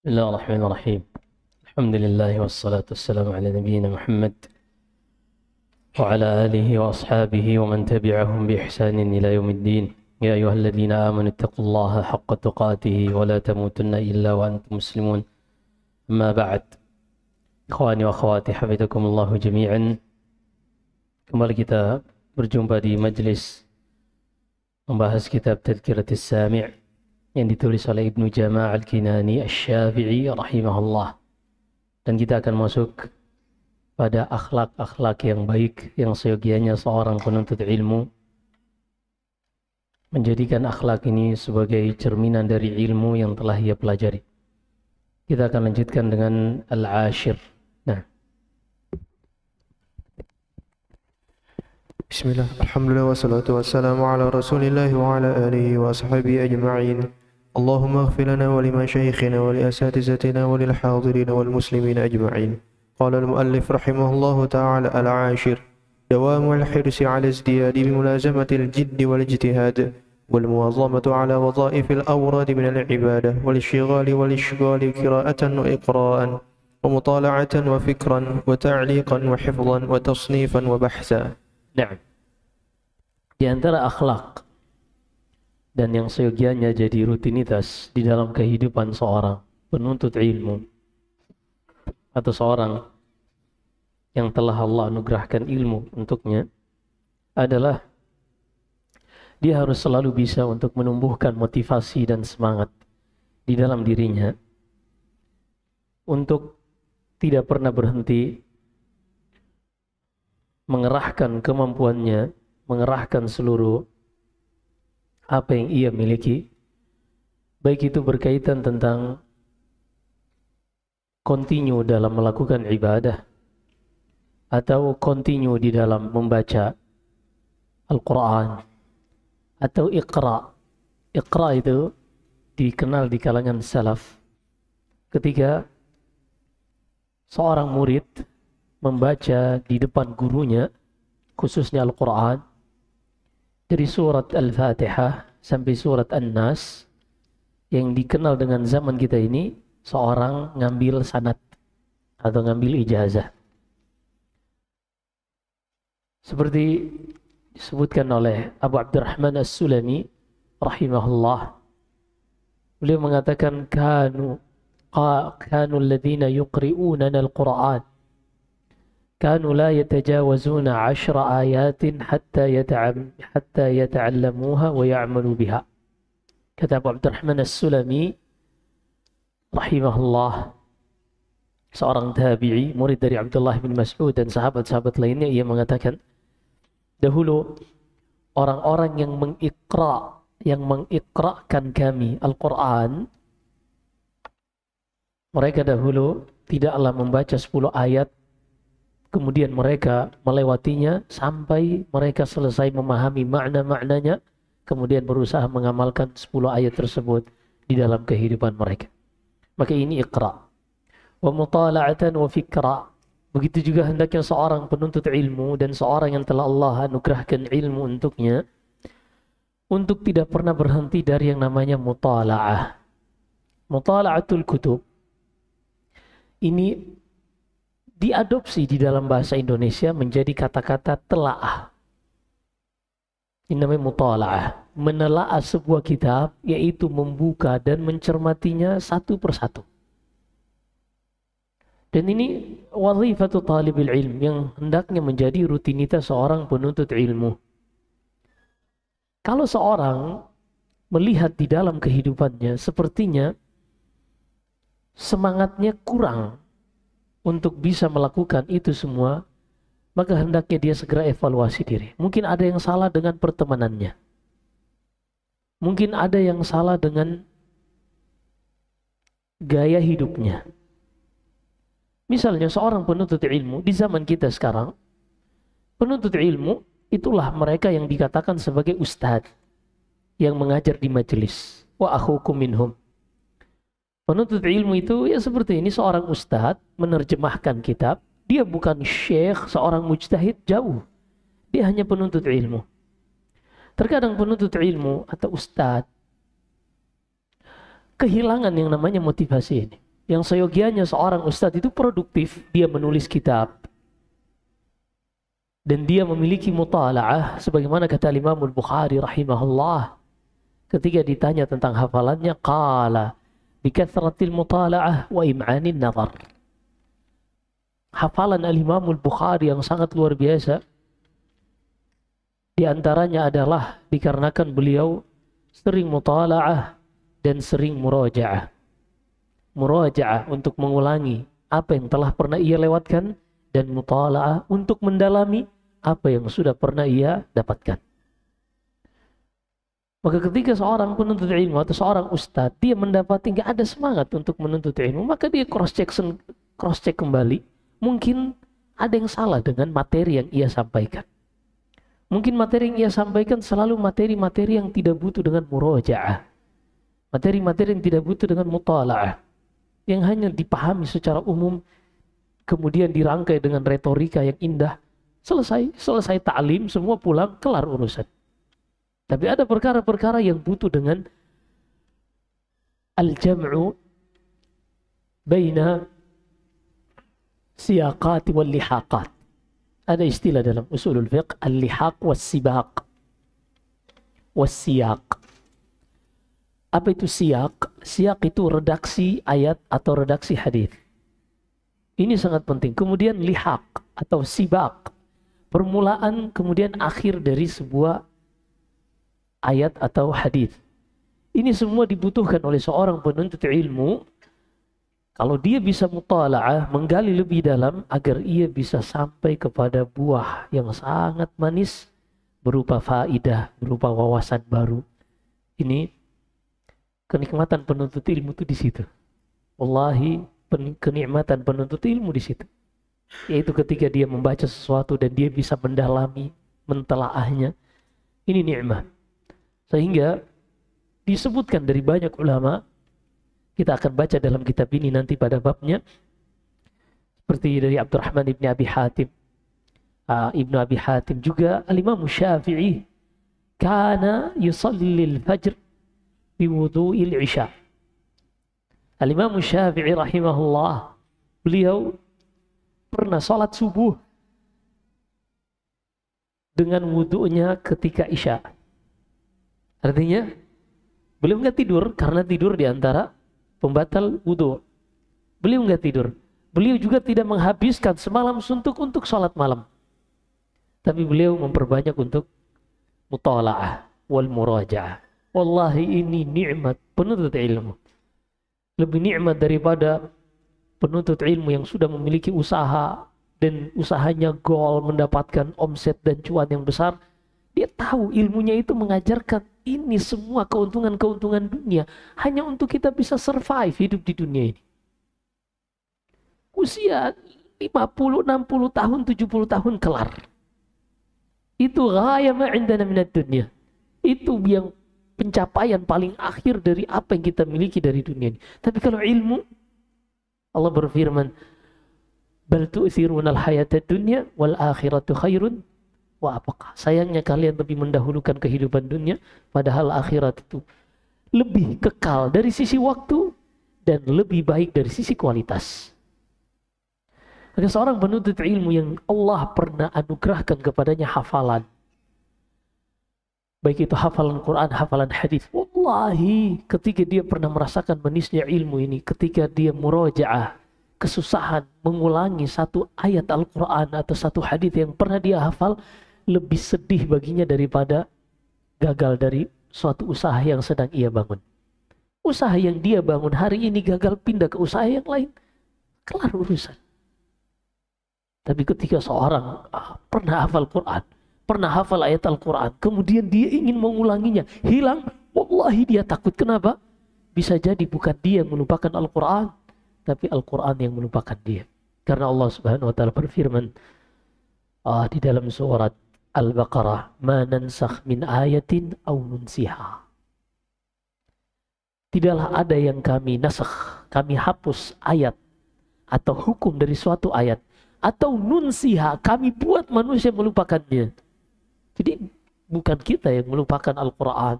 بسم الله الرحمن الرحيم. الحمد لله والصلاة والسلام على نبينا محمد وعلى آله وأصحابه ومن تبعهم بإحسان إلى يوم الدين. يا أيها الذين آمنوا اتقوا الله حق تقاته ولا تموتن إلا وأنتم مسلمون. أما بعد، إخواني وأخواتي حفظكم الله جميعا. Kembali kita berjumpa di majlis membahas kitab Tadhkiratis Sami' yang ditulis oleh Ibnu Jama' Al-Kinani Asy-Syafi'i rahimahullah. Dan kita akan masuk pada akhlak-akhlak yang baik yang seyogianya seorang penuntut ilmu menjadikan akhlak ini sebagai cerminan dari ilmu yang telah ia pelajari. Kita akan lanjutkan dengan al-ashir. Nah, Bismillah, alhamdulillah wassalatu wassalamu ala rasulillah wa ala alihi wa ashabihi ajma'in. Allahumma ighfir lana wa limashayikhina wa liasatizatina wa lilhadirin wal muslimin ajma'in. Qala al-muallif rahimahullahu ta'ala al-ashir dawamu al-hirsi ala izdiyadi bimulazamati al-jiddi wal-ijtihad والمواظبة على وظائف الأوراد من العبادة والاشتغال والإشغال قراءة وإقراء ومطالعة وفكرا وتعليقا وحفظا وتصنيفا وبحثا. nah, di antara akhlak dan yang seyogianya jadi rutinitas di dalam kehidupan seorang penuntut ilmu atau seorang yang telah Allah anugerahkan ilmu untuknya adalah dia harus selalu bisa untuk menumbuhkan motivasi dan semangat di dalam dirinya untuk tidak pernah berhenti mengerahkan kemampuannya, mengerahkan seluruh apa yang ia miliki, baik itu berkaitan tentang continue dalam melakukan ibadah atau continue di dalam membaca Al-Quran atau iqra. Iqra itu dikenal di kalangan salaf ketika seorang murid membaca di depan gurunya, khususnya Al-Quran, dari surat Al-Fatihah sampai surat An-Nas, yang dikenal dengan zaman kita ini, seorang ngambil sanad atau ngambil ijazah. Seperti disebutkan oleh Abu Abdurrahman As-Sulami rahimahullah, beliau mengatakan kanu alladhina yuqri'unana al-Quran kanu la yatajawazuna 10 ayatin hatta yata'allamuha wa ya'malu biha. Kata Abu Abdurrahman As-Sulami rahimahullah, seorang tabi'i, murid dari Abdullah bin Mas'ud dan sahabat-sahabat lainnya, ia mengatakan dahulu orang-orang yang mengikrakan kami Al-Quran, mereka dahulu tidaklah membaca 10 ayat kemudian mereka melewatinya sampai mereka selesai memahami makna-maknanya, kemudian berusaha mengamalkan 10 ayat tersebut di dalam kehidupan mereka. Maka ini iqra. Wa mutala'atan wa fikra. Begitu juga hendaknya seorang penuntut ilmu dan seorang yang telah Allah anugerahkan ilmu untuknya untuk tidak pernah berhenti dari yang namanya mutala'ah. Mutala'atul kutub ini diadopsi di dalam bahasa Indonesia menjadi kata-kata tela'ah. Ini namanya mutala'ah. Menelaah sebuah kitab, yaitu membuka dan mencermatinya satu persatu. Dan ini wazifatu talibil ilm yang hendaknya menjadi rutinitas seorang penuntut ilmu. Kalau seorang melihat di dalam kehidupannya sepertinya semangatnya kurang untuk bisa melakukan itu semua, maka hendaknya dia segera evaluasi diri. Mungkin ada yang salah dengan pertemanannya. Mungkin ada yang salah dengan gaya hidupnya. Misalnya seorang penuntut ilmu di zaman kita sekarang, penuntut ilmu itulah mereka yang dikatakan sebagai ustadz yang mengajar di majelis. Wa akhukum minhum. Penuntut ilmu itu ya seperti ini, seorang ustadz menerjemahkan kitab. Dia bukan syekh, seorang mujtahid, jauh. Dia hanya penuntut ilmu. Terkadang penuntut ilmu atau ustadz kehilangan yang namanya motivasi ini. Yang seyogianya seorang ustadz itu produktif, dia menulis kitab dan dia memiliki mutala'ah, sebagaimana kata Imam Al-Bukhari rahimahullah ketika ditanya tentang hafalannya, qala bikathratil mutala'ah wa im'anin nazar. Hafalan Al-Imam Al-Bukhari yang sangat luar biasa di antaranya adalah dikarenakan beliau sering mutala'ah dan sering muraja'ah. Muraja'ah untuk mengulangi apa yang telah pernah ia lewatkan, dan mutala'ah untuk mendalami apa yang sudah pernah ia dapatkan. Maka ketika seorang penuntut ilmu atau seorang ustadz dia mendapati nggak ada semangat untuk menuntut ilmu, maka dia cross check kembali. Mungkin ada yang salah dengan materi yang ia sampaikan. Mungkin materi yang ia sampaikan selalu materi-materi yang tidak butuh dengan muraja'ah. Materi-materi yang tidak butuh dengan mutala'ah. Yang hanya dipahami secara umum, kemudian dirangkai dengan retorika yang indah. Selesai ta'lim, semua pulang, kelar urusan. Tapi ada perkara-perkara yang butuh dengan al-jam'u baina siyaqat wal lihaqat. Ada istilah dalam usulul fiqh, al-lihaq was-sibaq was-siyaq. Apa itu siyaq? Siyaq itu redaksi ayat atau redaksi hadis. Ini sangat penting. Kemudian lihaq atau sibaq, permulaan kemudian akhir dari sebuah ayat atau hadis. Ini semua dibutuhkan oleh seorang penuntut ilmu. Kalau dia bisa mutala'ah, menggali lebih dalam agar ia bisa sampai kepada buah yang sangat manis berupa faidah, berupa wawasan baru. Ini kenikmatan penuntut ilmu itu di situ. Wallahi, kenikmatan penuntut ilmu di situ. Yaitu ketika dia membaca sesuatu dan dia bisa mendalami, mentelaahnya. Ini nikmat. Sehingga disebutkan dari banyak ulama, kita akan baca dalam kitab ini nanti pada babnya, seperti dari Abdurrahman ibn Abi Hatim, Ibnu Abi Hatim juga Al-Imam Syafi'i kana yusalli al-fajr bi wudu'il isya. Al-Imam Syafi'i rahimahullah, beliau pernah salat subuh dengan wudu'nya ketika isya. Artinya beliau nggak tidur, karena tidur di antara pembatal wudu. Beliau nggak tidur. Beliau juga tidak menghabiskan semalam suntuk untuk sholat malam. Tapi beliau memperbanyak untuk mutala'ah wal muraja'ah. Wallahi ini nikmat penuntut ilmu. Lebih nikmat daripada penuntut ilmu yang sudah memiliki usaha dan usahanya goal, mendapatkan omset dan cuan yang besar. Dia tahu ilmunya itu mengajarkan ini semua keuntungan-keuntungan dunia hanya untuk kita bisa survive hidup di dunia ini. Usia 50, 60 tahun, 70 tahun kelar. Itu ghaya ma indana minad dunya. Itu yang pencapaian paling akhir dari apa yang kita miliki dari dunia ini. Tapi kalau ilmu, Allah berfirman, bal tu'thirunal hayatad dunya wal akhiratu khairun wa apakah. Sayangnya kalian lebih mendahulukan kehidupan dunia, padahal akhirat itu lebih kekal dari sisi waktu dan lebih baik dari sisi kualitas. Ada seorang penuntut ilmu yang Allah pernah anugerahkan kepadanya hafalan, baik itu hafalan Quran, hafalan hadis. Wallahi, ketika dia pernah merasakan manisnya ilmu ini, ketika dia murajaah, kesusahan mengulangi satu ayat Al-Quran atau satu hadis yang pernah dia hafal, lebih sedih baginya daripada gagal dari suatu usaha yang sedang ia bangun. Usaha yang dia bangun hari ini gagal, pindah ke usaha yang lain, kelar urusan. Tapi ketika seorang pernah hafal Quran, pernah hafal ayat Al-Quran, kemudian dia ingin mengulanginya, hilang, wallahi dia takut. Kenapa? Bisa jadi bukan dia yang melupakan Al-Quran, tapi Al-Quran yang melupakan dia. Karena Allah Subhanahu wa ta'ala berfirman di dalam surat Al-Baqarah, ma nansakh min ayatin aw nunsiha. Tidaklah ada yang kami nasakh, kami hapus ayat atau hukum dari suatu ayat, atau nunsiha, kami buat manusia melupakannya. Jadi bukan kita yang melupakan Al-Quran,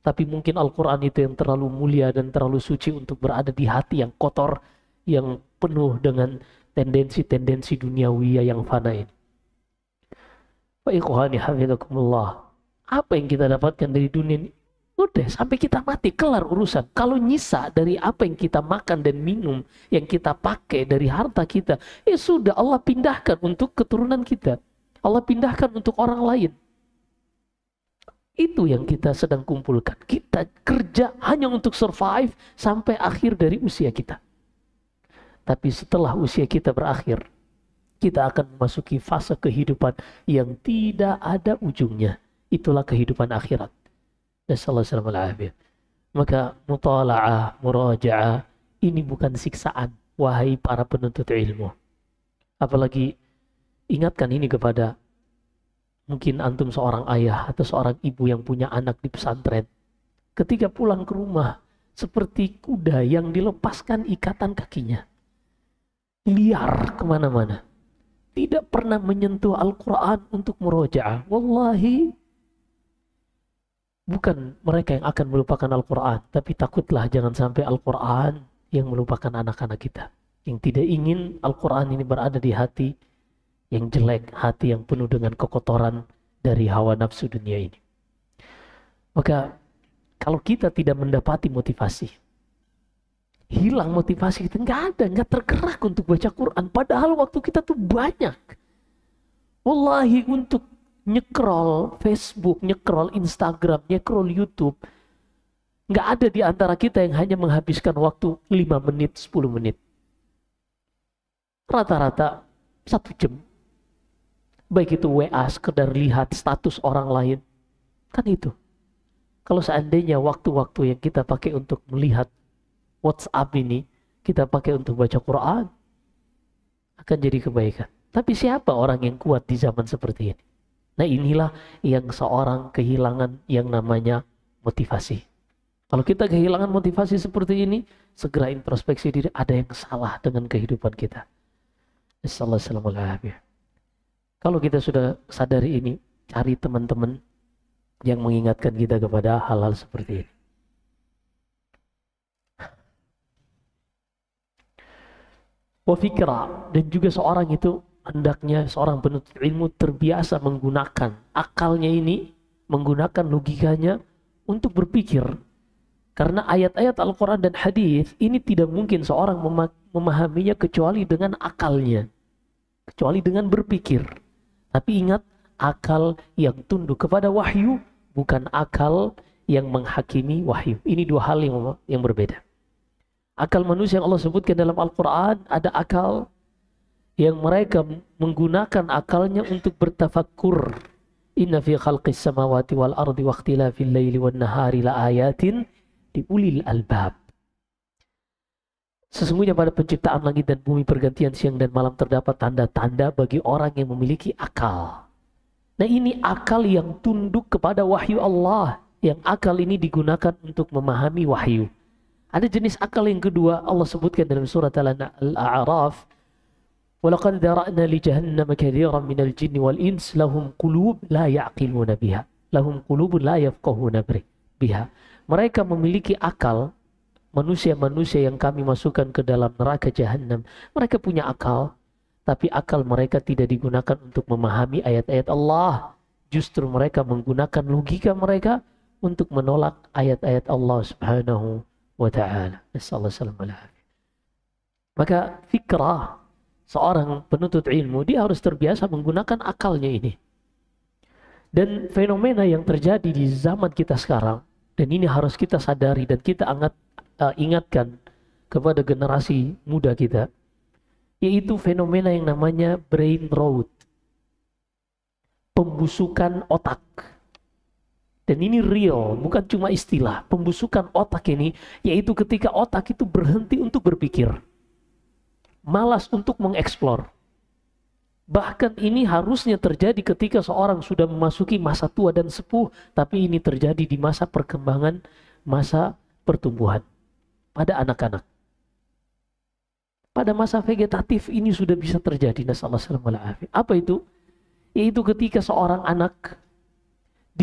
Tapi mungkin Al-Quran itu yang terlalu mulia dan terlalu suci untuk berada di hati yang kotor, yang penuh dengan tendensi-tendensi duniawi yang fana ini. Wa ikhwani hafizakumullah. Apa yang kita dapatkan dari dunia ini? Udah, sampai kita mati, kelar urusan. Kalau nyisa dari apa yang kita makan dan minum, yang kita pakai dari harta kita, ya sudah, Allah pindahkan untuk keturunan kita. Allah pindahkan untuk orang lain. Itu yang kita sedang kumpulkan. Kita kerja hanya untuk survive sampai akhir dari usia kita. Tapi setelah usia kita berakhir, kita akan memasuki fase kehidupan yang tidak ada ujungnya. Itulah kehidupan akhirat. Nasallallahu alaihi. Maka mutala'ah, muraja'ah, ini bukan siksaan, wahai para penuntut ilmu. Apalagi ingatkan ini kepada mungkin antum seorang ayah atau seorang ibu yang punya anak di pesantren. Ketika pulang ke rumah, seperti kuda yang dilepaskan ikatan kakinya. Liar kemana-mana. Tidak pernah menyentuh Al-Quran untuk muraja'ah. Wallahi, bukan mereka yang akan melupakan Al-Quran. Tapi takutlah jangan sampai Al-Quran yang melupakan anak-anak kita. Yang tidak ingin Al-Quran ini berada di hati yang jelek, hati yang penuh dengan kekotoran dari hawa nafsu dunia ini. Maka kalau kita tidak mendapati motivasi, hilang motivasi kita, nggak tergerak untuk baca Quran. Padahal waktu kita tuh banyak. Wallahi untuk nyekrol Facebook, nyekrol Instagram, nyekrol YouTube, nggak ada di antara kita yang hanya menghabiskan waktu 5 menit, 10 menit. Rata-rata 1 jam. Baik itu WA, sekedar lihat status orang lain. Kan itu. Kalau seandainya waktu-waktu yang kita pakai untuk melihat WhatsApp ini, kita pakai untuk baca Quran, akan jadi kebaikan. Tapi siapa orang yang kuat di zaman seperti ini? Nah inilah yang seorang kehilangan yang namanya motivasi. Kalau kita kehilangan motivasi seperti ini, segera introspeksi diri, ada yang salah dengan kehidupan kita. Assalamualaikum. Kalau kita sudah sadari ini, cari teman-teman yang mengingatkan kita kepada hal-hal seperti ini. Wa fikra, dan juga seorang itu hendaknya seorang penuntut ilmu terbiasa menggunakan akalnya ini, menggunakan logikanya untuk berpikir. Karena ayat-ayat Al-Quran dan hadis ini tidak mungkin seorang memahaminya kecuali dengan akalnya, kecuali dengan berpikir. Tapi ingat, akal yang tunduk kepada wahyu, bukan akal yang menghakimi wahyu. Ini dua hal yang berbeda. Akal manusia yang Allah sebutkan dalam Al-Quran, ada akal yang mereka menggunakan akalnya untuk bertafakkur. Inna fi khalqis samawati wal ardi wa ikhtilafil laili wan nahari la ayatin li ulil albab. Sesungguhnya pada penciptaan langit dan bumi, pergantian siang dan malam, terdapat tanda-tanda bagi orang yang memiliki akal. Nah ini akal yang tunduk kepada wahyu Allah. Yang akal ini digunakan untuk memahami wahyu. Ada jenis akal yang kedua, Allah sebutkan dalam surat Al-A'raf. وَلَقَدْ ذَرَأْنَا لِجَهَنَّمَ كَثِيرًا مِنَ الْجِنِّ وَالْإِنسِ لَهُمْ قُلُوبٌ لَا يَعْقِلُونَ بِهَا لَهُمْ قُلُوبٌ لَا يَفْقَهُونَ بِهَا. Mereka memiliki akal, manusia-manusia yang kami masukkan ke dalam neraka Jahannam. Mereka punya akal, tapi akal mereka tidak digunakan untuk memahami ayat-ayat Allah. Justru mereka menggunakan logika mereka untuk menolak ayat-ayat Allah Subhanahu wa ta'ala. Maka fikrah seorang penuntut ilmu, dia harus terbiasa menggunakan akalnya ini. Dan fenomena yang terjadi di zaman kita sekarang, dan ini harus kita sadari dan kita ingatkan kepada generasi muda kita, yaitu fenomena yang namanya brain rot, pembusukan otak. Dan ini real, bukan cuma istilah. Pembusukan otak ini, yaitu ketika otak itu berhenti untuk berpikir, malas untuk mengeksplor. Bahkan ini harusnya terjadi ketika seorang sudah memasuki masa tua dan sepuh, tapi ini terjadi di masa perkembangan, masa pertumbuhan pada anak-anak. Pada masa vegetatif ini sudah bisa terjadi. Nasallahu alaihi wasallam. Apa itu? Yaitu ketika seorang anak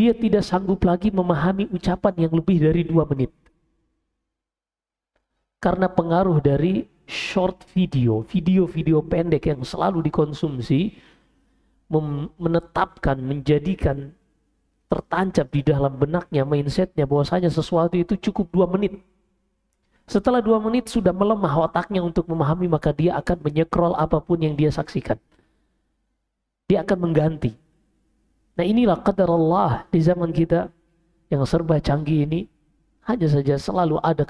dia tidak sanggup lagi memahami ucapan yang lebih dari 2 menit. Karena pengaruh dari short video, video-video pendek yang selalu dikonsumsi, menetapkan, menjadikan tertancap di dalam benaknya, mindsetnya bahwasanya sesuatu itu cukup 2 menit. Setelah 2 menit sudah melemah otaknya untuk memahami, maka dia akan menyekrol apapun yang dia saksikan. Dia akan mengganti. Nah inilah qadar Allah di zaman kita yang serba canggih ini. Hanya saja selalu ada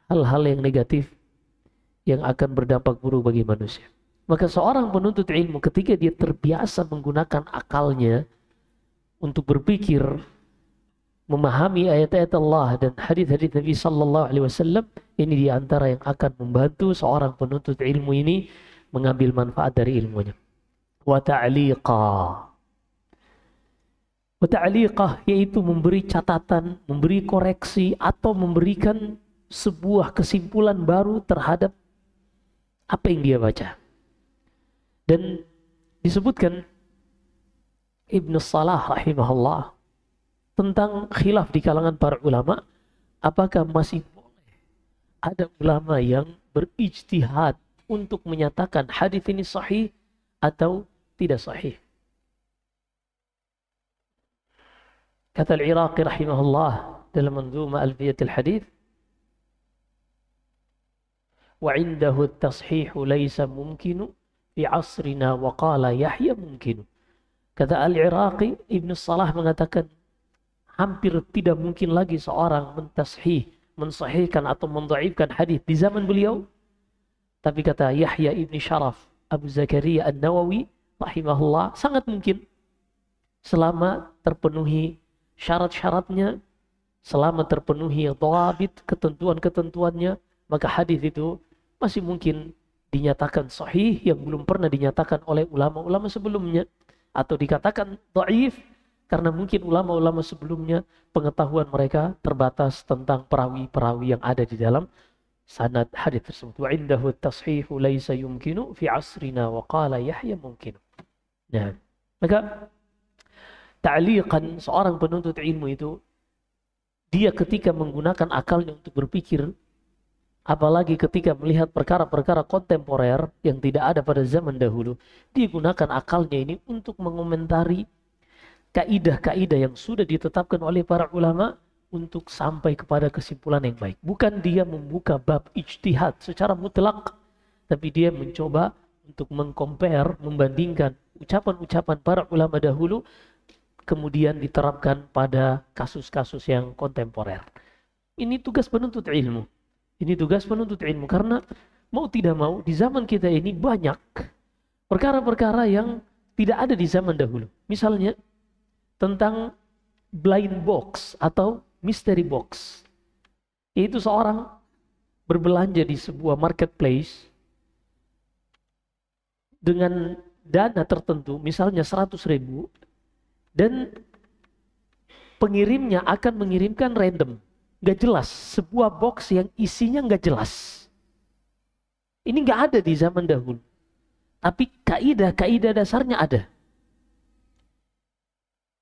hal-hal yang negatif yang akan berdampak buruk bagi manusia. Maka seorang penuntut ilmu ketika dia terbiasa menggunakan akalnya untuk berpikir, memahami ayat-ayat Allah dan hadis-hadis Nabi Sallallahu Alaihi Wasallam, ini diantara yang akan membantu seorang penuntut ilmu ini mengambil manfaat dari ilmunya. Wa ta'liqah yaitu memberi catatan, memberi koreksi atau memberikan sebuah kesimpulan baru terhadap apa yang dia baca. Dan disebutkan Ibnu Salah rahimahullah tentang khilaf di kalangan para ulama, apakah masih boleh ada ulama yang berijtihad untuk menyatakan hadis ini sahih atau tidak sahih. Kata Al-Iraqi rahimahullah dalam manzuma Alfiyatul Hadits, wa 'indahu at-tashih laysa mumkin fi 'asrina wa qala Yahya mumkin. Kata Al-Iraqi, Ibnu Salah mengatakan hampir tidak mungkin lagi seorang mensahihkan atau mendhaifkan hadis di zaman beliau. Tapi kata Yahya ibn Sharaf Abu Zakaria An-Nawawi rahimahullah, sangat mungkin selama terpenuhi syarat-syaratnya, selama terpenuhi dhawabit, ketentuan-ketentuannya, maka hadis itu masih mungkin dinyatakan sahih yang belum pernah dinyatakan oleh ulama-ulama sebelumnya, atau dikatakan dhaif karena mungkin ulama-ulama sebelumnya pengetahuan mereka terbatas tentang perawi-perawi yang ada di dalam sanad hadis tersebut. Wa indahu at-tashihu laysa yumkinu fi 'asrina wa qala Yahya mumkin. Nah, maka ta'liqan seorang penuntut ilmu itu, dia ketika menggunakan akalnya untuk berpikir, apalagi ketika melihat perkara-perkara kontemporer yang tidak ada pada zaman dahulu, dia gunakan akalnya ini untuk mengomentari kaidah-kaidah yang sudah ditetapkan oleh para ulama untuk sampai kepada kesimpulan yang baik. Bukan dia membuka bab ijtihad secara mutlak, tapi dia mencoba untuk mengcompare, membandingkan ucapan-ucapan para ulama dahulu, kemudian diterapkan pada kasus-kasus yang kontemporer. Ini tugas penuntut ilmu. Ini tugas penuntut ilmu, karena mau tidak mau di zaman kita ini banyak perkara-perkara yang tidak ada di zaman dahulu. Misalnya tentang blind box atau mystery box. Yaitu seorang berbelanja di sebuah marketplace dengan dana tertentu, misalnya 100.000, dan pengirimnya akan mengirimkan random, gak jelas, sebuah box yang isinya gak jelas. Ini gak ada di zaman dahulu, tapi kaidah dasarnya ada.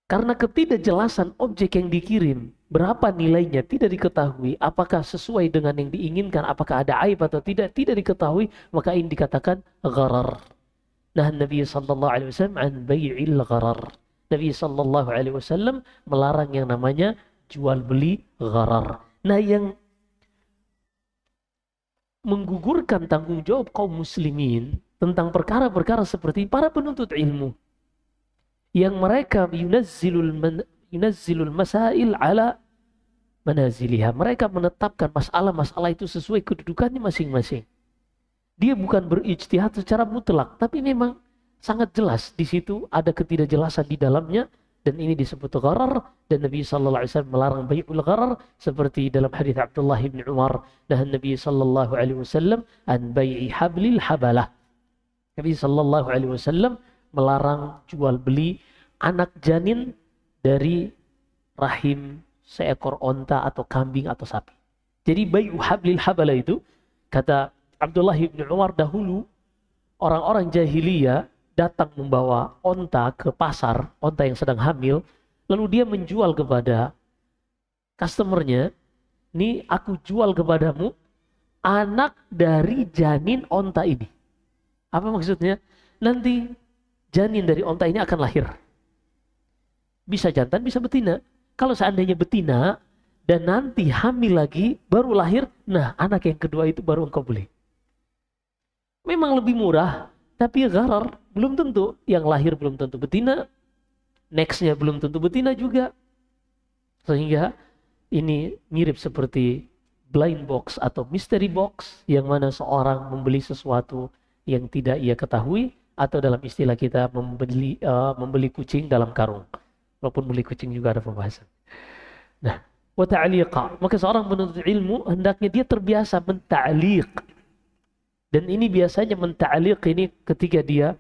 Karena ketidakjelasan objek yang dikirim, berapa nilainya tidak diketahui, apakah sesuai dengan yang diinginkan, apakah ada aib atau tidak diketahui, maka ini dikatakan gharar. Nah, Nabi sallallahu alaihi wasallam an bai'il gharar. Nabi sallallahu alaihi wasallam melarang yang namanya jual beli gharar. Nah, yang menggugurkan tanggung jawab kaum muslimin tentang perkara-perkara seperti para penuntut ilmu yang mereka yunazzilul masail ala manaziliha. Mereka menetapkan masalah-masalah itu sesuai kedudukannya masing-masing. Dia bukan berijtihad secara mutlak, tapi memang sangat jelas di situ ada ketidakjelasan di dalamnya, dan ini disebut gharar. Dan Nabi sallallahu alaihi wasallam melarang bai'ul gharar, seperti dalam hadis Abdullah bin Umar, dan Nabi sallallahu alaihi wasallam an bai'i hablil habalah. Nabi sallallahu alaihi wasallam melarang jual beli anak janin dari rahim seekor onta atau kambing atau sapi. Jadi bai'u hablil habalah itu, kata Abdullah bin Umar, dahulu orang-orang jahiliyah datang membawa onta ke pasar, onta yang sedang hamil, lalu dia menjual kepada customernya, nih aku jual kepadamu anak dari janin onta ini. Apa maksudnya? Nanti janin dari onta ini akan lahir. Bisa jantan, bisa betina. Kalau seandainya betina dan nanti hamil lagi, baru lahir, nah anak yang kedua itu baru engkau beli. Memang lebih murah, tapi gharar, belum tentu. Yang lahir belum tentu betina, nextnya belum tentu betina juga. Sehingga ini mirip seperti blind box atau mystery box, yang mana seorang membeli sesuatu yang tidak ia ketahui, atau dalam istilah kita membeli kucing dalam karung. Walaupun beli kucing juga ada pembahasan. Nah, wa ta'liqa, maka seorang penuntut ilmu hendaknya dia terbiasa menta'liq. Dan ini biasanya menta'liq ini ketika dia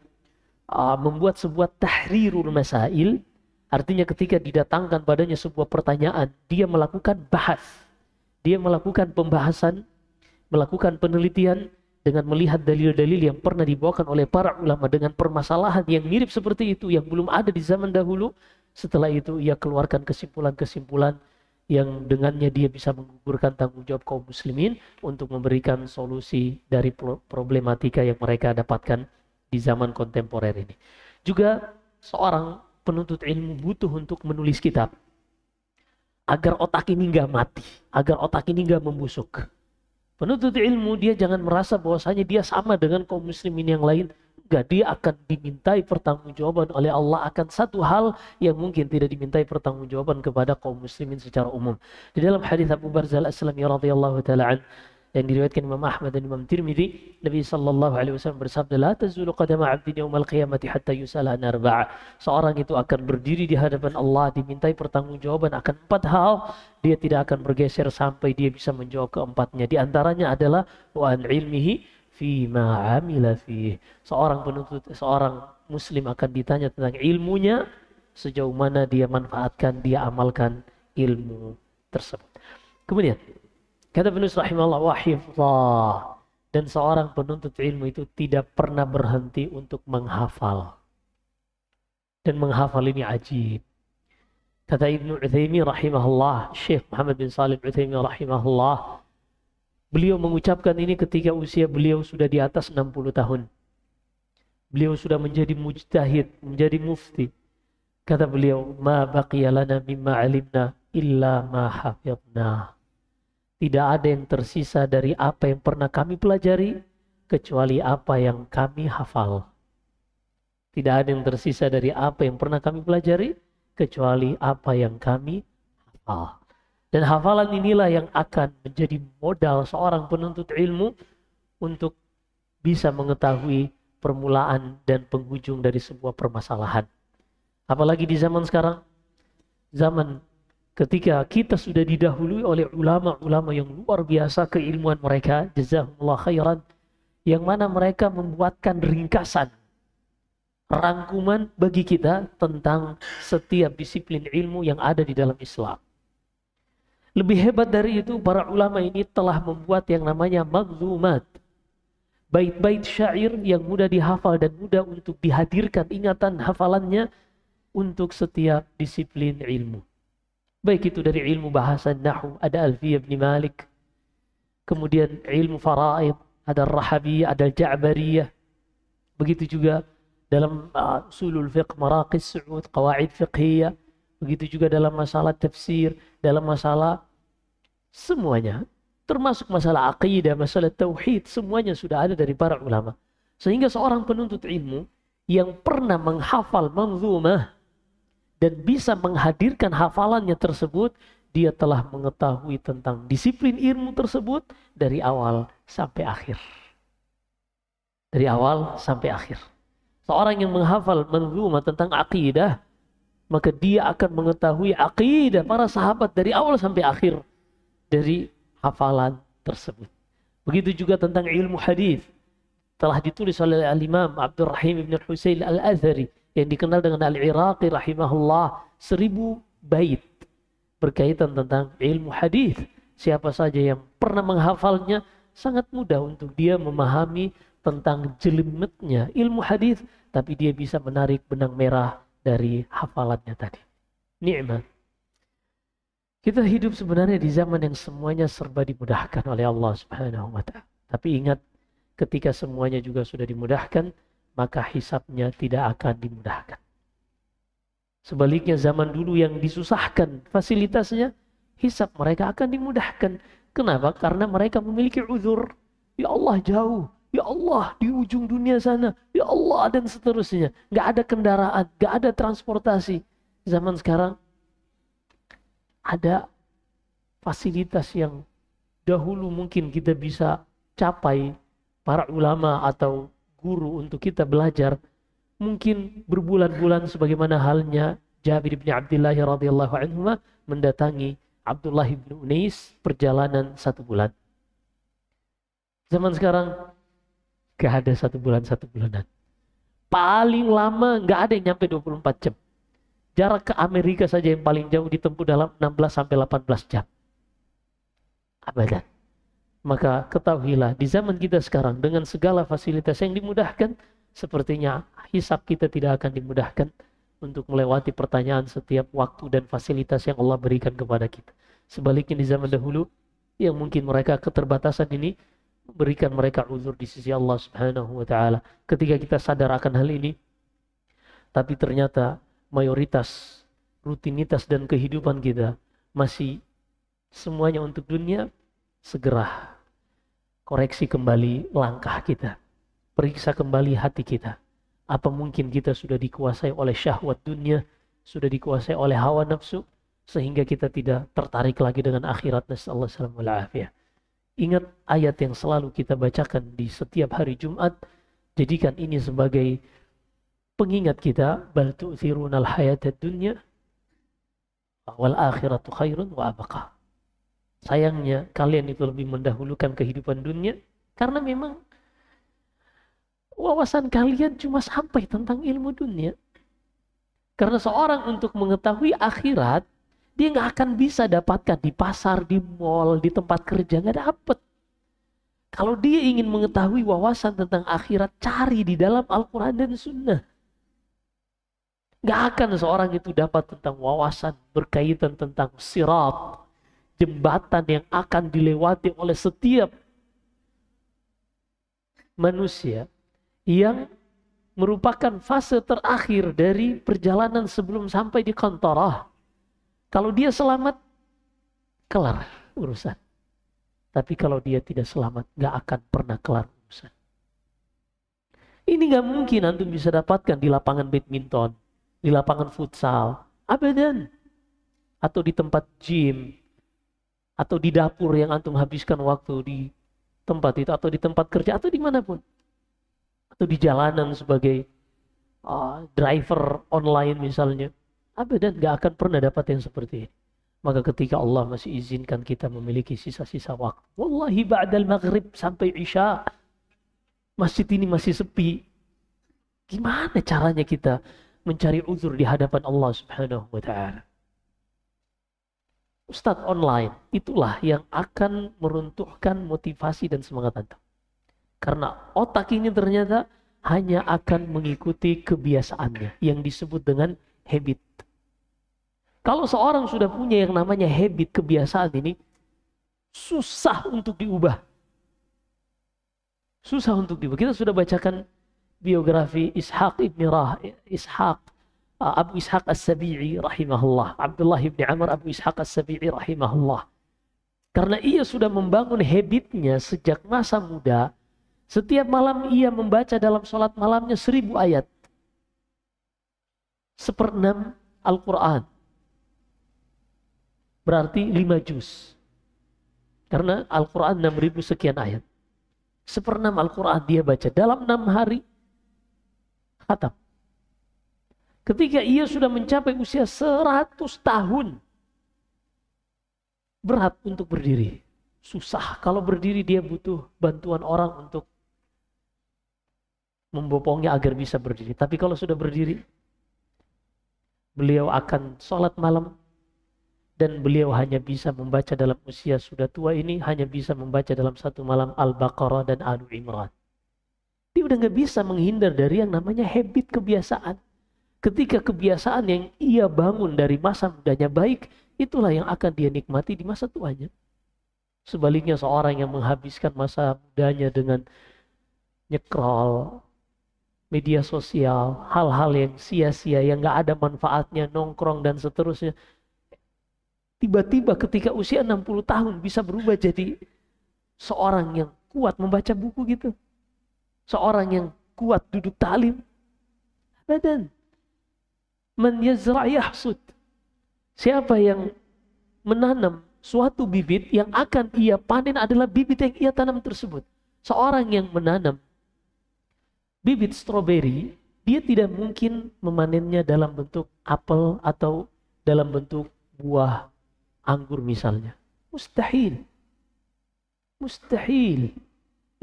membuat sebuah tahrirul masail, artinya ketika didatangkan padanya sebuah pertanyaan, dia melakukan bahas, dia melakukan pembahasan, melakukan penelitian dengan melihat dalil-dalil yang pernah dibawakan oleh para ulama dengan permasalahan yang mirip seperti itu yang belum ada di zaman dahulu. Setelah itu ia keluarkan kesimpulan-kesimpulan yang dengannya dia bisa menggugurkan tanggung jawab kaum muslimin untuk memberikan solusi dari problematika yang mereka dapatkan di zaman kontemporer ini. Juga seorang penuntut ilmu butuh untuk menulis kitab agar otak ini nggak mati, agar otak ini nggak membusuk. Penuntut ilmu dia jangan merasa bahwasanya dia sama dengan kaum muslimin yang lain. Enggak, dia akan dimintai pertanggungjawaban oleh Allah akan satu hal yang mungkin tidak dimintai pertanggungjawaban kepada kaum muslimin secara umum. Di dalam hadis Abu Barzah Al-Aslami radhiyallahu taala an yang diriwayatkan Imam Ahmad dan Imam Tirmidzi, Nabi sallallahu alaihi wasallam bersabda, "La tazulu qadama 'abdin yaumal qiyamati hatta yus'ala an arba'a." Seorang itu akan berdiri di hadapan Allah dimintai pertanggungjawaban akan 4 hal, dia tidak akan bergeser sampai dia bisa menjawab keempatnya. Di antaranya adalah wa an ilmihi fi ma 'amila fi. Seorang muslim akan ditanya tentang ilmunya, sejauh mana dia manfaatkan, dia amalkan ilmu tersebut. Kemudian kata penulis rahimahullah wa hifdzah, dan seorang penuntut ilmu itu tidak pernah berhenti untuk menghafal. Dan menghafal ini ajib. Kata Ibnu Utsaimin rahimahullah, Syekh Muhammad bin Shalih Utsaimin rahimahullah, beliau mengucapkan ini ketika usia beliau sudah di atas 60 tahun. Beliau sudah menjadi mujtahid, menjadi mufti. Kata beliau, "Ma baqiya lana mimma 'alimna illa ma hafidna." Tidak ada yang tersisa dari apa yang pernah kami pelajari kecuali apa yang kami hafal. Tidak ada yang tersisa dari apa yang pernah kami pelajari kecuali apa yang kami hafal. Dan hafalan inilah yang akan menjadi modal seorang penuntut ilmu untuk bisa mengetahui permulaan dan penghujung dari sebuah permasalahan. Apalagi di zaman sekarang, zaman ketika kita sudah didahului oleh ulama-ulama yang luar biasa keilmuan mereka, jazakumullah khairan, yang mana mereka membuatkan ringkasan, rangkuman bagi kita tentang setiap disiplin ilmu yang ada di dalam Islam. Lebih hebat dari itu, para ulama ini telah membuat yang namanya maghzumat, bait-bait syair yang mudah dihafal dan mudah untuk dihadirkan ingatan hafalannya untuk setiap disiplin ilmu. Baik itu dari ilmu bahasa Nahwu, ada Alfiyah bin Malik. Kemudian ilmu faraid, ada Rahabiyah, ada Ja'bariyah. Begitu juga dalam usulul fiqh, maraqis su'ud, qawaid fiqhiyah. Begitu juga dalam masalah tafsir, dalam masalah semuanya. Termasuk masalah aqidah, masalah tauhid, semuanya sudah ada dari para ulama. Sehingga seorang penuntut ilmu yang pernah menghafal manzumah dan bisa menghadirkan hafalannya tersebut, dia telah mengetahui tentang disiplin ilmu tersebut dari awal sampai akhir. Dari awal sampai akhir. Seorang yang menghafal manzumah tentang akidah, maka dia akan mengetahui akidah para sahabat dari awal sampai akhir dari hafalan tersebut. Begitu juga tentang ilmu hadis, telah ditulis oleh Al-Imam Abdurrahim ibn Husayn Al-Athari yang dikenal dengan Al-Iraqi rahimahullah, 1000 bait berkaitan tentang ilmu hadis. Siapa saja yang pernah menghafalnya, sangat mudah untuk dia memahami tentang jelimetnya ilmu hadis tapi dia bisa menarik benang merah dari hafalannya tadi. Nikmat. Kita hidup sebenarnya di zaman yang semuanya serba dimudahkan oleh Allah Subhanahu wa Ta'ala. Tapi ingat, ketika semuanya juga sudah dimudahkan, maka hisabnya tidak akan dimudahkan. Sebaliknya zaman dulu yang disusahkan fasilitasnya, hisab mereka akan dimudahkan. Kenapa? Karena mereka memiliki uzur. Ya Allah jauh, ya Allah di ujung dunia sana, ya Allah dan seterusnya. Gak ada kendaraan, gak ada transportasi. Zaman sekarang ada fasilitas yang dahulu mungkin kita bisa capai, para ulama atau guru untuk kita belajar mungkin berbulan-bulan, sebagaimana halnya Jabir bin Abdullah radhiyallahu anhu mendatangi Abdullah bin Unais perjalanan 1 bulan. Zaman sekarang gak ada 1 bulan 1 bulanan. Paling lama gak ada yang nyampe 24 jam. Jarak ke Amerika saja yang paling jauh ditempuh dalam 16 sampai 18 jam. Abadan. Maka ketahuilah di zaman kita sekarang dengan segala fasilitas yang dimudahkan, sepertinya hisab kita tidak akan dimudahkan untuk melewati pertanyaan setiap waktu dan fasilitas yang Allah berikan kepada kita. Sebaliknya di zaman dahulu yang mungkin mereka keterbatasan ini berikan mereka uzur di sisi Allah Subhanahu wa Ta'ala. Ketika kita sadar akan hal ini, tapi ternyata mayoritas rutinitas dan kehidupan kita masih semuanya untuk dunia, segera koreksi kembali langkah kita. Periksa kembali hati kita. Apa mungkin kita sudah dikuasai oleh syahwat dunia, sudah dikuasai oleh hawa nafsu, sehingga kita tidak tertarik lagi dengan akhirat. Nasallahu alaihi wasallam. Ingat ayat yang selalu kita bacakan di setiap hari Jumat. Jadikan ini sebagai pengingat kita, bal tu'thirunal hayatad dunya wal akhiratu khairun wa abqa. Sayangnya kalian itu lebih mendahulukan kehidupan dunia karena memang wawasan kalian cuma sampai tentang ilmu dunia. Karena seorang untuk mengetahui akhirat, dia nggak akan bisa dapatkan di pasar, di mall, di tempat kerja, nggak dapet. Kalau dia ingin mengetahui wawasan tentang akhirat, cari di dalam Al-Quran dan Sunnah. Gak akan seorang itu dapat tentang wawasan berkaitan tentang sirat, jembatan yang akan dilewati oleh setiap manusia yang merupakan fase terakhir dari perjalanan sebelum sampai di Qantarah. Kalau dia selamat, kelar urusan. Tapi kalau dia tidak selamat, gak akan pernah kelar urusan. Ini gak mungkin antum bisa dapatkan di lapangan badminton, di lapangan futsal, abadan. Atau di tempat gym, atau di dapur yang antum habiskan waktu di tempat itu, atau di tempat kerja, atau dimanapun. Atau di jalanan sebagai driver online misalnya. Abadan, gak akan pernah dapat yang seperti ini. Maka ketika Allah masih izinkan kita memiliki sisa-sisa waktu, wallahi ba'dal maghrib sampai isya, masjid ini masih sepi. Gimana caranya kita mencari uzur di hadapan Allah Subhanahu wa Ta'ala? Ustadz online, itulah yang akan meruntuhkan motivasi dan semangat antum. Karena otak ini ternyata hanya akan mengikuti kebiasaannya yang disebut dengan habit. Kalau seorang sudah punya yang namanya habit, kebiasaan ini, susah untuk diubah. Susah untuk diubah. Kita sudah bacakan biografi Abu Ishaq As-Sabi'i rahimahullah. Abdullah ibn Amr Abu Ishaq As-Sabi'i rahimahullah. Karena ia sudah membangun habitnya sejak masa muda. Setiap malam ia membaca dalam sholat malamnya 1000 ayat. 1/6 Al-Quran. Berarti 5 juz. Karena Al-Quran 6000 sekian ayat. 1/6 Al-Quran dia baca dalam 6 hari. Khatam. Ketika ia sudah mencapai usia 100 tahun. Berat untuk berdiri. Susah. Kalau berdiri dia butuh bantuan orang untuk membopongnya agar bisa berdiri. Tapi kalau sudah berdiri, beliau akan sholat malam. Dan beliau hanya bisa membaca dalam usia sudah tua ini, hanya bisa membaca dalam satu malam Al-Baqarah dan Al Imran. Dia udah nggak bisa menghindar dari yang namanya habit, kebiasaan. Ketika kebiasaan yang ia bangun dari masa mudanya baik, itulah yang akan dia nikmati di masa tuanya. Sebaliknya seorang yang menghabiskan masa mudanya dengan nyekrol, media sosial, hal-hal yang sia-sia, yang nggak ada manfaatnya, nongkrong dan seterusnya. Tiba-tiba ketika usia 60 tahun bisa berubah jadi seorang yang kuat membaca buku gitu. Seorang yang kuat duduk talim. Badan. Man yazra' yahsud. Siapa yang menanam suatu bibit, yang akan ia panen adalah bibit yang ia tanam tersebut. Seorang yang menanam bibit stroberi, dia tidak mungkin memanennya dalam bentuk apel atau dalam bentuk buah anggur misalnya. Mustahil. Mustahil.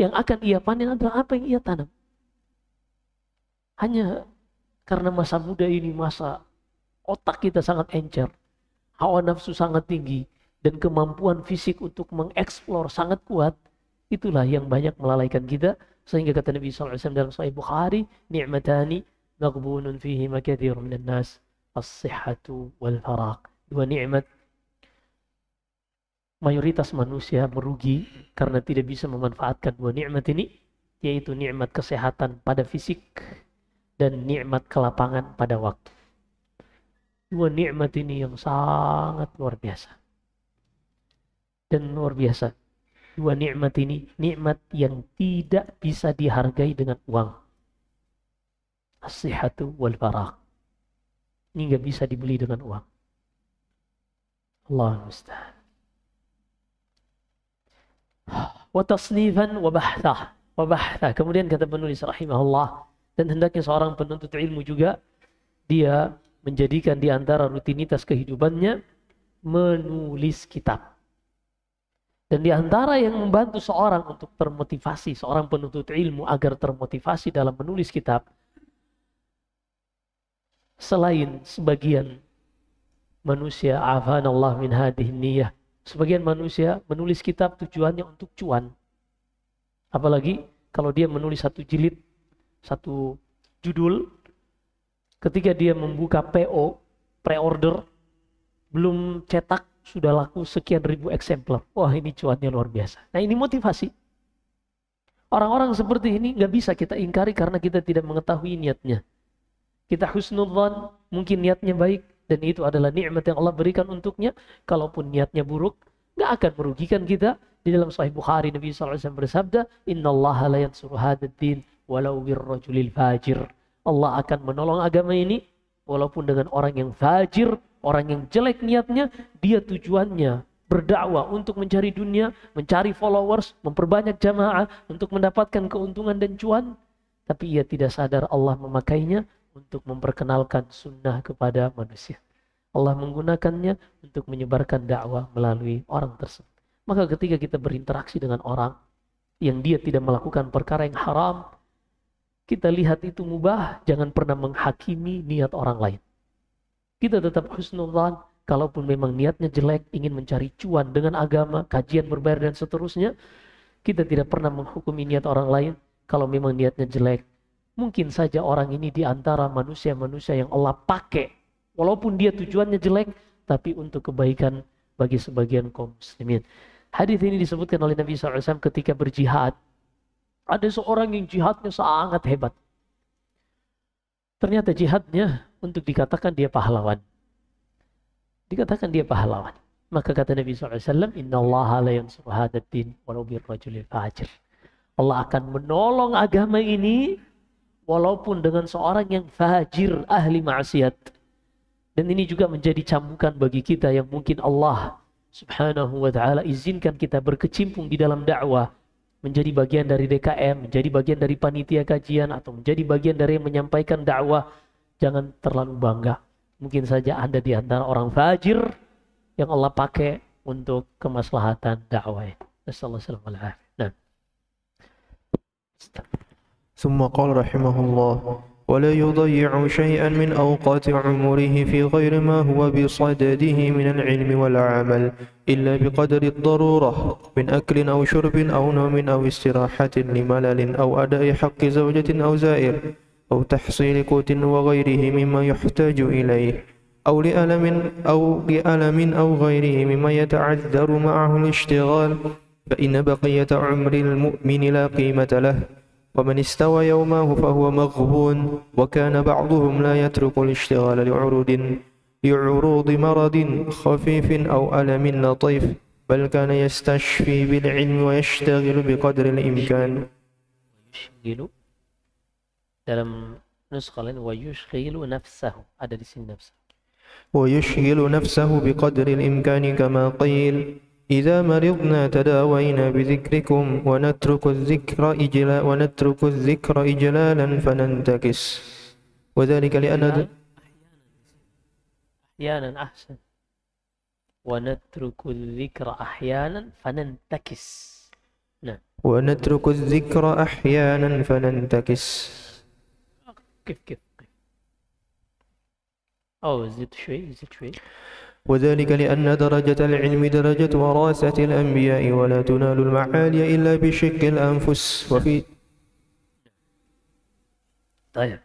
Yang akan ia panen adalah apa yang ia tanam. Hanya karena masa muda ini masa otak kita sangat encer, hawa nafsu sangat tinggi, dan kemampuan fisik untuk mengeksplor sangat kuat, itulah yang banyak melalaikan kita. Sehingga kata Nabi SAW dalam Sahih Bukhari, ni'matani maghbunun fihi katsirun minan nas, as-sihhatu wal faraq. Dua nikmat mayoritas manusia merugi karena tidak bisa memanfaatkan dua nikmat ini, yaitu nikmat kesehatan pada fisik dan nikmat kelapangan pada waktu. Dua nikmat ini yang sangat luar biasa. Dan luar biasa, dua nikmat ini nikmat yang tidak bisa dihargai dengan uang. As-sihhatu wal faraq. Ini nggak bisa dibeli dengan uang. Allahu musta'an. Wa tasnifan wa bahtha. Wa bahtha. Kemudian kata penulis rahimahullah, dan hendaknya seorang penuntut ilmu juga dia menjadikan di antara rutinitas kehidupannya menulis kitab. Dan di antara yang membantu seorang untuk termotivasi, seorang penuntut ilmu agar termotivasi dalam menulis kitab, selain sebagian manusia, afanallah min hadhihi niyah, sebagian manusia menulis kitab tujuannya untuk cuan. Apalagi kalau dia menulis satu jilid, satu judul, ketika dia membuka PO, pre-order, belum cetak, sudah laku sekian ribu eksemplar. Wah, ini cuannya luar biasa. Nah, ini motivasi. Orang-orang seperti ini nggak bisa kita ingkari karena kita tidak mengetahui niatnya. Kita husnudzan, mungkin niatnya baik, dan itu adalah nikmat yang Allah berikan untuknya. Kalaupun niatnya buruk, nggak akan merugikan kita. Di dalam Sahih Bukhari, Nabi SAW bersabda, Innallaha la yansuru hadad din walau birrajulil fajir. Allah akan menolong agama ini walaupun dengan orang yang fajir, orang yang jelek niatnya, dia tujuannya berdakwah untuk mencari dunia, mencari followers, memperbanyak jamaah untuk mendapatkan keuntungan dan cuan, tapi ia tidak sadar Allah memakainya untuk memperkenalkan sunnah kepada manusia. Allah menggunakannya untuk menyebarkan dakwah melalui orang tersebut. Maka ketika kita berinteraksi dengan orang yang dia tidak melakukan perkara yang haram, kita lihat itu mubah, jangan pernah menghakimi niat orang lain. Kita tetap husnudzan, kalaupun memang niatnya jelek, ingin mencari cuan dengan agama, kajian berbayar dan seterusnya, kita tidak pernah menghukumi niat orang lain. Kalau memang niatnya jelek, mungkin saja orang ini di antara manusia-manusia yang Allah pakai, walaupun dia tujuannya jelek, tapi untuk kebaikan bagi sebagian kaum muslimin. Hadis ini disebutkan oleh Nabi SAW ketika berjihad. Ada seorang yang jihadnya sangat hebat. Ternyata jihadnya untuk dikatakan dia pahlawan. Dikatakan dia pahlawan. Maka kata Nabi SAW, Innallaha la yansuru hadad din walau birrajulil fajir. Allah akan menolong agama ini walaupun dengan seorang yang fajir, ahli maksiat. Dan ini juga menjadi cambukan bagi kita yang mungkin Allah Subhanahu wa ta'ala izinkan kita berkecimpung di dalam dakwah, menjadi bagian dari DKM, menjadi bagian dari panitia kajian, atau menjadi bagian dari yang menyampaikan dakwah. Jangan terlalu bangga. Mungkin saja Anda di antara orang fajir yang Allah pakai untuk kemaslahatan dakwah. Nasallallahu alaihi wasallam. ثم قال رحمه الله ولا يضيع شيئا من أوقات عمره في غير ما هو بصدده من العلم والعمل إلا بقدر الضرورة من أكل أو شرب أو نوم أو استراحة لملل أو أداء حق زوجة أو زائر أو تحصيل قوت وغيره مما يحتاج إليه أو لألم أو غيره مما يتعذر معه الاشتغال فإن بقية عمر المؤمن لا قيمة له ومن استوى يومه فهو مغبون وكان بعضهم لا يترك الاشتغال لعروض مرض خفيف أو ألم لطيف بل كان يستشفي بالعلم ويشتغل بقدر الإمكان. Yushghilu dalam nuskah lain wa yushghilu nafsahu, ada di sini nafsu. ويشغل نفسه بقدر الإمكان كما قيل إذا مرضنا تداوينا بذكركم ونترك الذكر إجلالا فننتكس وذلك لأن أحيانا أحسن ونترك الذكر أحيانا فننتكس. نعم ونترك الذكر أحيانا فننتكس. كيف أو زد شوي. وذلك لأن درجة العلم درجة وراثة الأنبياء ولا تنال المعالي إلا بشق الأنفس وفي طيب.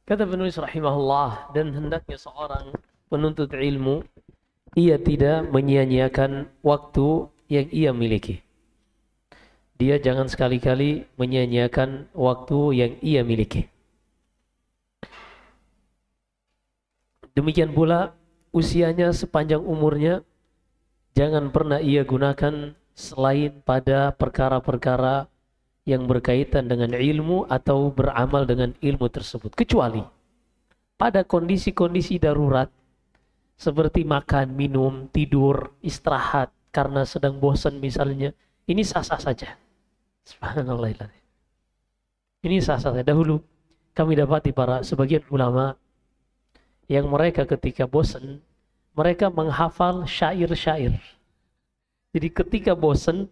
Kata penulis rahimahullah, dan hendaknya seorang penuntut ilmu ia tidak menyia-nyiakan waktu yang ia miliki. Dia jangan sekali-kali menyia-nyiakan waktu yang ia miliki. Demikian pula usianya sepanjang umurnya jangan pernah ia gunakan selain pada perkara-perkara yang berkaitan dengan ilmu atau beramal dengan ilmu tersebut, kecuali pada kondisi-kondisi darurat seperti makan, minum, tidur, istirahat karena sedang bosan misalnya. Ini sah-sah saja. Subhanallah. Ini sah-sah saja. Dahulu kami dapati para sebagian ulama yang mereka ketika bosan mereka menghafal syair-syair. Jadi ketika bosan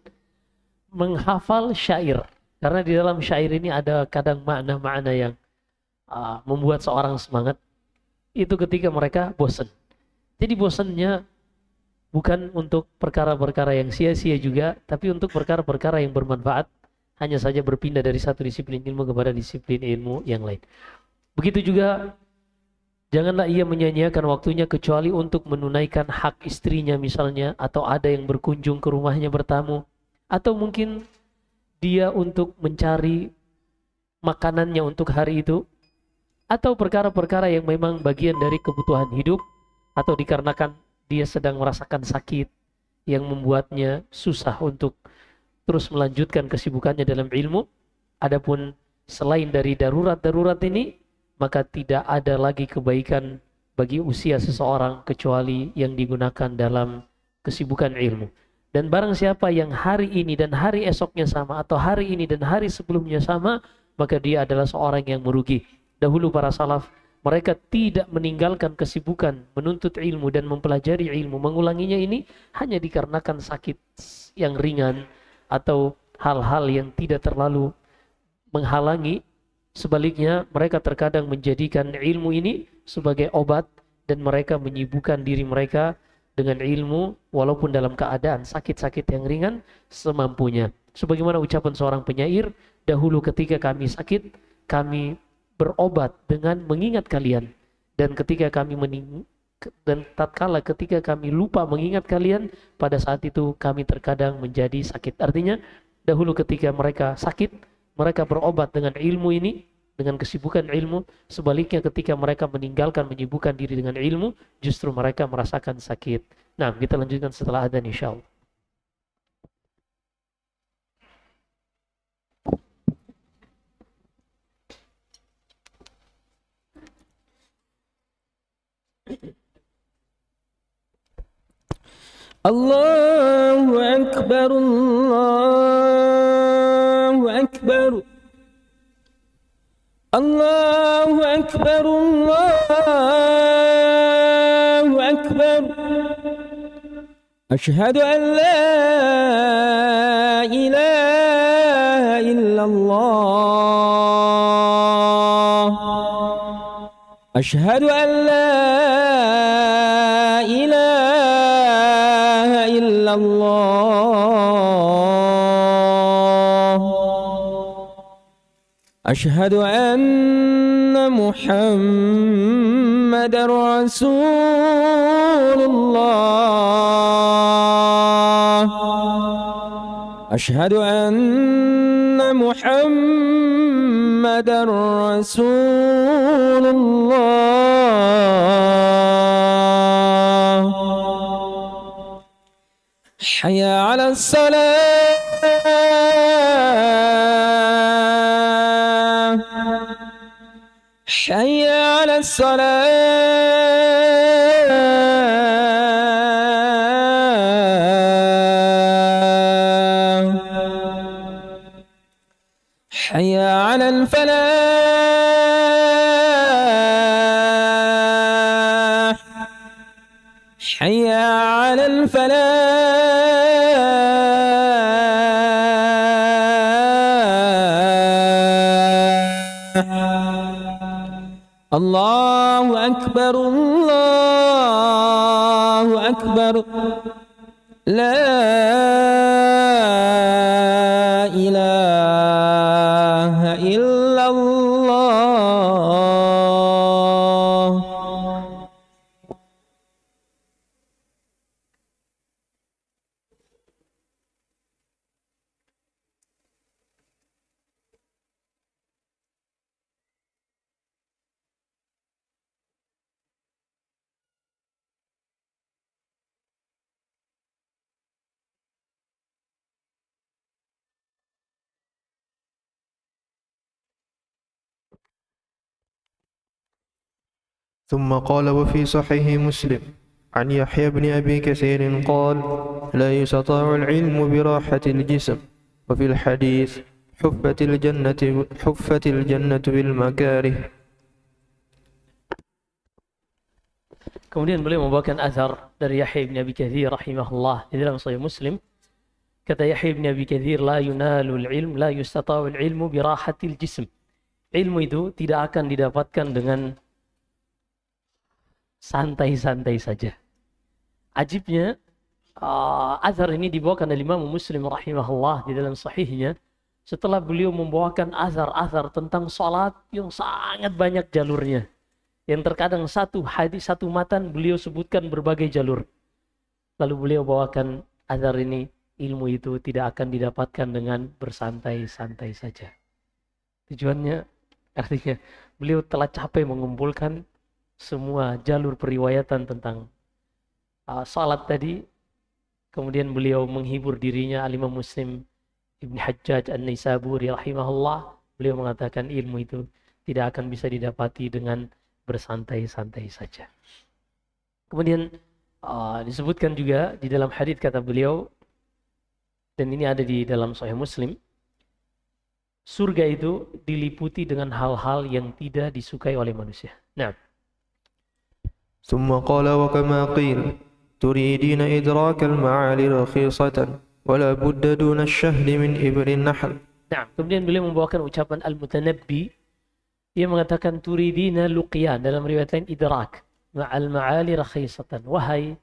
menghafal syair, karena di dalam syair ini ada kadang makna-makna yang membuat seorang semangat. Itu ketika mereka bosan. Jadi bosannya bukan untuk perkara-perkara yang sia-sia juga, tapi untuk perkara-perkara yang bermanfaat. Hanya saja berpindah dari satu disiplin ilmu kepada disiplin ilmu yang lain. Begitu juga janganlah ia menyia-nyiakan waktunya kecuali untuk menunaikan hak istrinya misalnya, atau ada yang berkunjung ke rumahnya bertamu, atau mungkin dia untuk mencari makanannya untuk hari itu, atau perkara-perkara yang memang bagian dari kebutuhan hidup, atau dikarenakan dia sedang merasakan sakit yang membuatnya susah untuk terus melanjutkan kesibukannya dalam ilmu. Adapun selain dari darurat-darurat ini, maka tidak ada lagi kebaikan bagi usia seseorang kecuali yang digunakan dalam kesibukan ilmu. Dan barang siapa yang hari ini dan hari esoknya sama, atau hari ini dan hari sebelumnya sama, maka dia adalah seorang yang merugi. Dahulu para salaf, mereka tidak meninggalkan kesibukan menuntut ilmu dan mempelajari ilmu, mengulanginya ini hanya dikarenakan sakit yang ringan atau hal-hal yang tidak terlalu menghalangi. Sebaliknya mereka terkadang menjadikan ilmu ini sebagai obat, dan mereka menyibukkan diri mereka dengan ilmu walaupun dalam keadaan sakit-sakit yang ringan semampunya. Sebagaimana ucapan seorang penyair, dahulu ketika kami sakit, kami berobat dengan mengingat kalian, dan tatkala ketika kami lupa mengingat kalian, pada saat itu kami terkadang menjadi sakit. Artinya dahulu ketika mereka sakit, mereka berobat dengan ilmu ini, dengan kesibukan ilmu. Sebaliknya ketika mereka meninggalkan, menyibukkan diri dengan ilmu, justru mereka merasakan sakit. Nah, kita lanjutkan setelah adzan insyaallah. Allahu Akbar, Allahu Akbar, Allahu Akbar, Allahu Akbar. Asyhadu an la ilaha illallah. أشهد أن لا إله إلا الله أشهد أن محمد رسول الله أشهد أن محمد رسول الله حي على الصلاة حي على الصلاة حي على الفلاح حي على الفلاح الله أكبر الله أكبر لا إله إلا الله ثم قال وفي صحيح مسلم عن يحيى بن أبي كثير قال لا يستطاع العلم براحة الجسم وفي الحديث حفت الجنة بالمكاره. Kemudian beliau membawakan azhar dari Yahya bin Abi Katsir rahimahullah di dalam Sahih Muslim. Kata Yahya bin Abi Katsir, la yunalul ilm, la yustata'ul ilmu birahatil jism. Ilmu itu tidak akan didapatkan dengan santai-santai saja. Ajibnya, azhar ini dibawakan oleh Imam Muslim rahimahullah di dalam sahihnya setelah beliau membawakan azhar-azhar tentang salat yang sangat banyak jalurnya. Yang terkadang satu hadis, satu matan beliau sebutkan berbagai jalur. Lalu beliau bawakan azhar ini, ilmu itu tidak akan didapatkan dengan bersantai-santai saja. Tujuannya, artinya beliau telah capek mengumpulkan semua jalur periwayatan tentang salat tadi. Kemudian beliau menghibur dirinya, Al-Imam Muslim Ibn Hajjaj An-Naisaburi rahimahullah. Beliau mengatakan ilmu itu tidak akan bisa didapati dengan bersantai-santai saja. Kemudian disebutkan juga di dalam hadis kata beliau, dan ini ada di dalam Sahih Muslim, surga itu diliputi dengan hal-hal yang tidak disukai oleh manusia. Nah, ثم قال وكما قيل تريدين إدراك المعالي رخيصة ولا بد دون الشهد من إبر النحل. Nah, kemudian beliau membawakan ucapan Al-Mutanabbi. Ia mengatakan turidina luqyan, dalam riwayat lain idrak, ma'al ma'ali rakhisatan. Wahai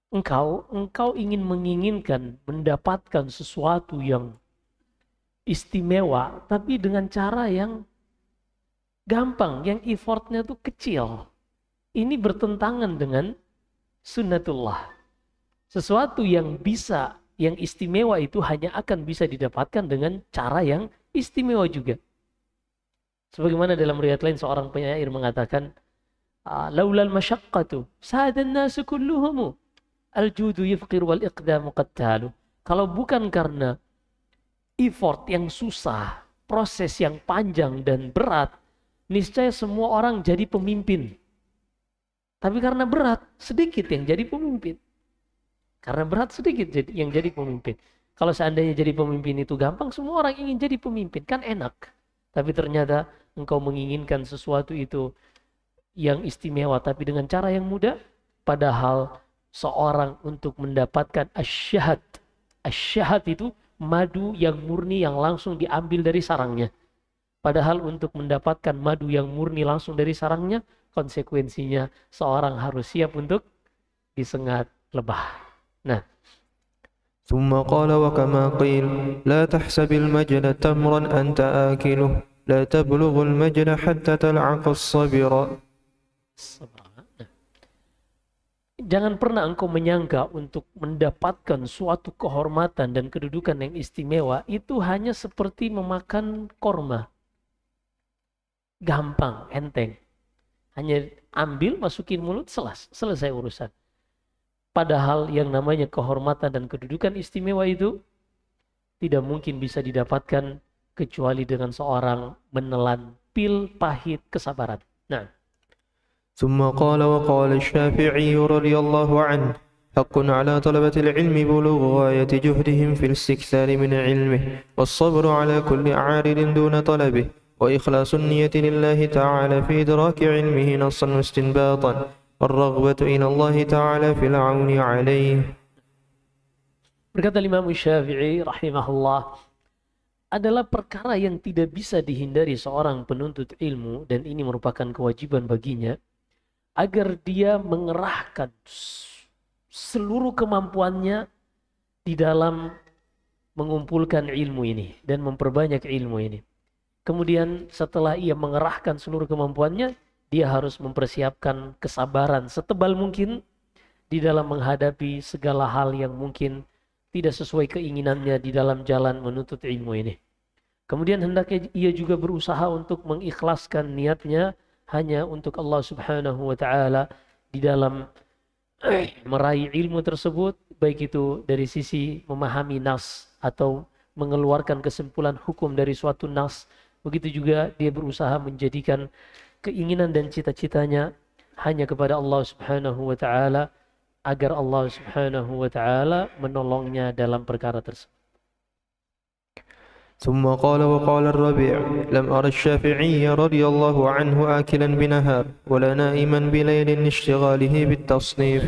engkau menginginkan mendapatkan sesuatu yang istimewa, tapi dengan cara yang gampang, yang effortnya tuh kecil. Ini bertentangan dengan sunnatullah. Sesuatu yang bisa, yang istimewa itu hanya akan bisa didapatkan dengan cara yang istimewa juga. Sebagaimana dalam riwayat lain seorang penyair mengatakan, laulal masyaqqatu sadan nasu kulluhum al-judu yufqir wal iqdamu qattalu. Kalau bukan karena effort yang susah, proses yang panjang dan berat, niscaya semua orang jadi pemimpin. Tapi karena berat, sedikit yang jadi pemimpin. Karena berat, sedikit yang jadi pemimpin. Kalau seandainya jadi pemimpin itu gampang, semua orang ingin jadi pemimpin, kan enak. Tapi ternyata engkau menginginkan sesuatu itu yang istimewa, tapi dengan cara yang mudah. Padahal seorang untuk mendapatkan asyahad. Asyahad itu madu yang murni yang langsung diambil dari sarangnya. Padahal untuk mendapatkan madu yang murni langsung dari sarangnya konsekuensinya seorang harus siap untuk disengat lebah. Nah, ثم قال وكما قيل لا تحسب المجد تمرا أنت آكله لا تبلغ المجد حتى تلعق الصبر. Jangan pernah engkau menyangka untuk mendapatkan suatu kehormatan dan kedudukan yang istimewa itu hanya seperti memakan korma. Gampang, enteng. Hanya ambil, masukin mulut, selesai urusan. Padahal yang namanya kehormatan dan kedudukan istimewa itu tidak mungkin bisa didapatkan kecuali dengan seorang menelan pil pahit kesabaran. Nah, ثم قال وقال الشافعي رضي الله عنه حق على طلبة العلم بلوغ غاية جهدهم في الاستكثار من علمه والصبر على كل عارض دون طلبه وإخلاص النية لله تعالى في إدراك علمه نصا واستنباطا والرغبة إلى الله تعالى في العون عليه. Berkata Imam Syafi'i rahimahullah, adalah perkara yang tidak bisa dihindari seorang penuntut ilmu, dan ini merupakan kewajiban baginya agar dia mengerahkan seluruh kemampuannya di dalam mengumpulkan ilmu ini dan memperbanyak ilmu ini. Kemudian setelah ia mengerahkan seluruh kemampuannya, dia harus mempersiapkan kesabaran setebal mungkin di dalam menghadapi segala hal yang mungkin tidak sesuai keinginannya di dalam jalan menuntut ilmu ini. Kemudian hendaknya ia juga berusaha untuk mengikhlaskan niatnya hanya untuk Allah Subhanahu wa Ta'ala di dalam meraih ilmu tersebut, baik itu dari sisi memahami nas atau mengeluarkan kesimpulan hukum dari suatu nas. Begitu juga dia berusaha menjadikan keinginan dan cita-citanya hanya kepada Allah Subhanahu wa Ta'ala, agar Allah Subhanahu wa Ta'ala menolongnya dalam perkara tersebut. ثم قال وقال الربيع لم أرى الشافعي رضي الله عنه آكلا بنهار ولا نائما بليل لاشتغاله بالتصنيف.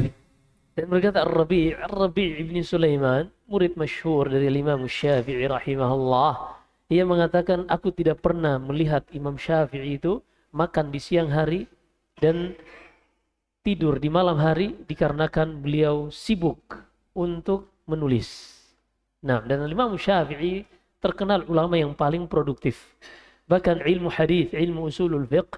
Dan berkata Ar-Rabi' ibn Sulaiman, murid masyhur dari Imam Syafi'i rahimahullah, ia mengatakan, aku tidak pernah melihat Imam Syafi'i itu makan di siang hari dan tidur di malam hari dikarenakan beliau sibuk untuk menulis. Nah, dan Imam Syafi'i terkenal ulama yang paling produktif. Bahkan ilmu hadis, ilmu usulul fiqh,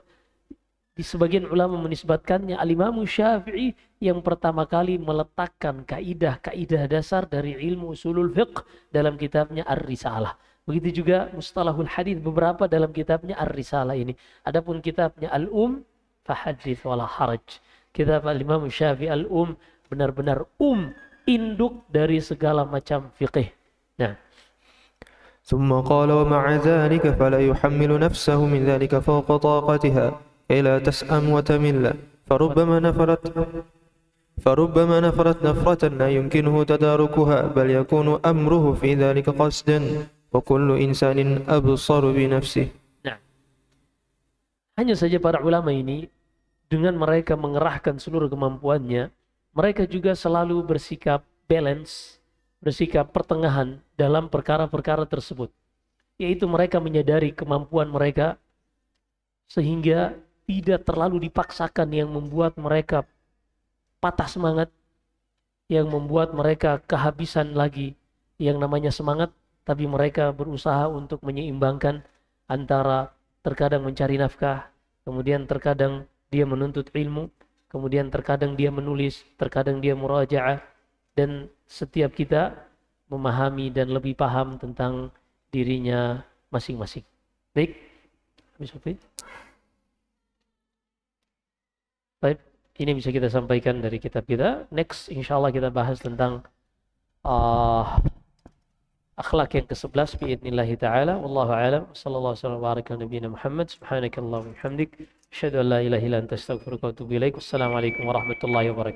di sebagian ulama menisbatkannya Al-Imam Syafi'i yang pertama kali meletakkan kaidah-kaidah dasar dari ilmu usulul fiqh dalam kitabnya Ar-Risalah. Begitu juga mustalahul hadis beberapa dalam kitabnya Ar-Risalah ini. Adapun kitabnya Al-Um fahadits wala haraj. Kitab Al-Imam Syafi'i Al-Um benar-benar induk dari segala macam fiqih. Nah, ثم قال ومع ذلك فلا يحمل نفسه من ذلك فوق طاقتها كي لا تسأم وتمل فربما نفرت نفرة لا يمكنه تداركها بل يكون أمره في ذلك قصدا وكل إنسان أبصر بنفسه. Nah, hanya saja para ulama ini dengan mereka mengerahkan seluruh kemampuannya, mereka juga selalu bersikap balance, bersikap pertengahan dalam perkara-perkara tersebut. Yaitu mereka menyadari kemampuan mereka sehingga tidak terlalu dipaksakan yang membuat mereka patah semangat, yang membuat mereka kehabisan lagi yang namanya semangat, tapi mereka berusaha untuk menyeimbangkan antara terkadang mencari nafkah, kemudian terkadang dia menuntut ilmu, kemudian terkadang dia menulis, terkadang dia murajaah, dan setiap kita memahami dan lebih paham tentang dirinya masing-masing. Baik, Habis Sofi. Baik, ini bisa kita sampaikan dari kitab kita. Next, insyaAllah kita bahas tentang akhlak yang ke-11 biidnillahi ta'ala. Wallahu a'lam. Sallallahu alaihi wa baraka nabiyina Muhammad. Subhanakallahumma wa bihamdik. Asyhadu an la ilaha illa anta astaghfiruka wa atubu ilaik. Wassalamualaikum warahmatullahi wabarakatuh.